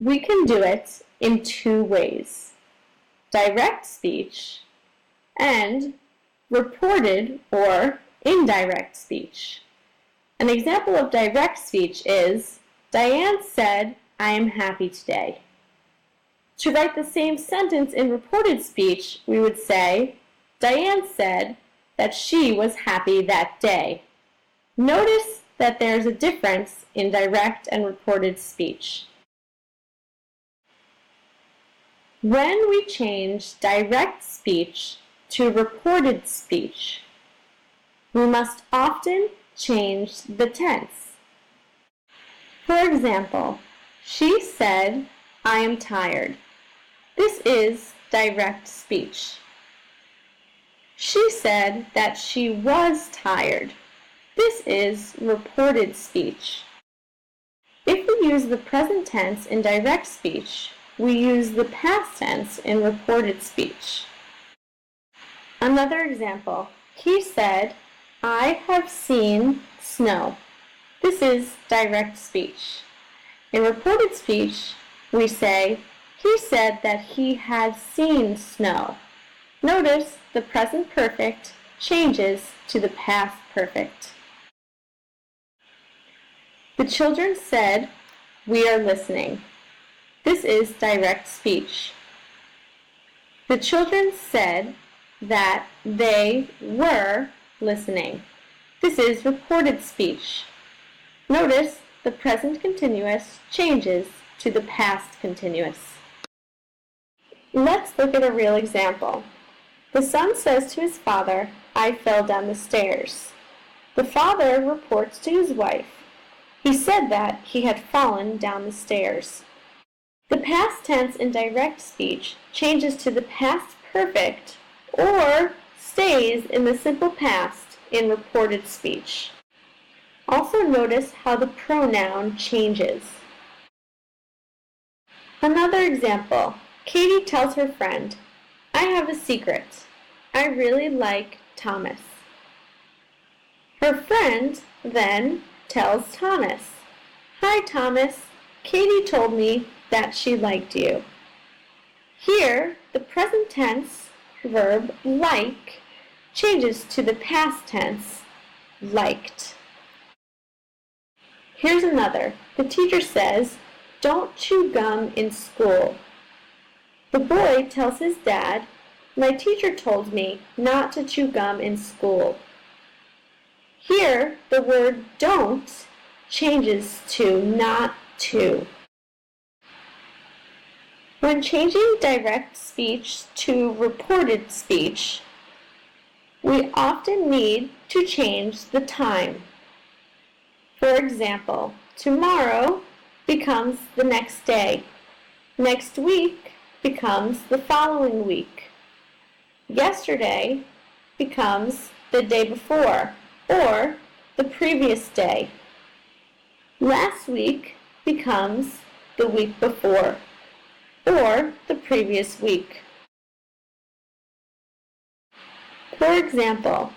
We can do it in two ways: direct speech and reported or indirect speech. An example of direct speech is, Diane said, "I am happy today." To write the same sentence in reported speech, we would say, Diane said that she was happy that day. Notice that there is a difference in direct and reported speech. When we change direct speech to reported speech, we must often change the tense. For example, she said, "I am tired." This is direct speech. She said that she was tired. This is reported speech. If we use the present tense in direct speech, we use the past tense in reported speech. Another example, he said, "I have seen snow." This is direct speech. In reported speech, we say, he said that he had seen snow. Notice the present perfect changes to the past perfect. The children said, "We are listening." This is direct speech. The children said that they were listening. This is reported speech. Notice the present continuous changes to the past continuous. Let's look at a real example. The son says to his father, "I fell down the stairs." The father reports to his wife, he said that he had fallen down the stairs. The past tense in direct speech changes to the past perfect or stays in the simple past in reported speech. Also notice how the pronoun changes. Another example, Katie tells her friend, "I have a secret. I really like Thomas." Her friend then tells Thomas, "Hi Thomas, Katie told me that she liked you." Here, the present tense verb like changes to the past tense liked. Here's another. The teacher says, "Don't chew gum in school." The boy tells his dad, "My teacher told me not to chew gum in school." Here, the word don't changes to not to. When changing direct speech to reported speech, we often need to change the time. For example, tomorrow becomes the next day. Next week becomes the following week. Yesterday becomes the day before or the previous day. Last week becomes the week before or the previous week. For example,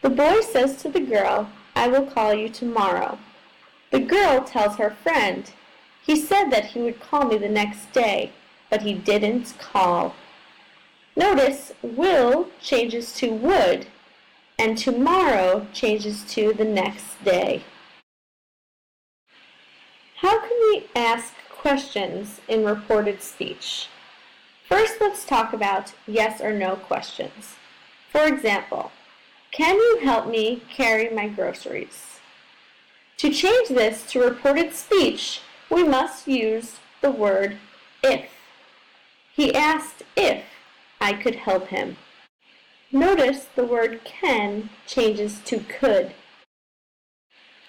the boy says to the girl, "I will call you tomorrow." The girl tells her friend, "He said that he would call me the next day, but he didn't call." Notice will changes to would, and tomorrow changes to the next day. How can we ask questions in reported speech? First, let's talk about yes or no questions. For example, can you help me carry my groceries? To change this to reported speech, we must use the word if. He asked if I could help him. Notice the word can changes to could.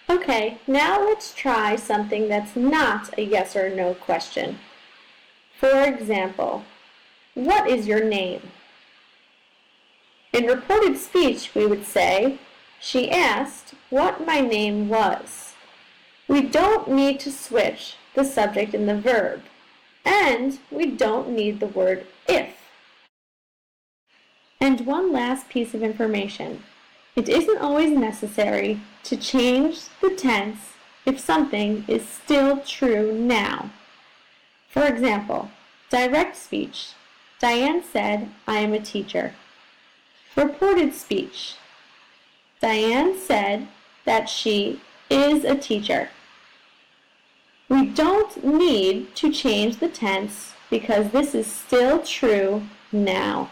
Okay, now let's try something that's not a yes or no question. For example, what is your name? In reported speech, we would say, she asked what my name was. We don't need to switch the subject and the verb, and we don't need the word if. And one last piece of information. It isn't always necessary to change the tense if something is still true now. For example, direct speech. Diane said, I am a teacher. Reported speech. Diane said that she is a teacher. We don't need to change the tense because this is still true now.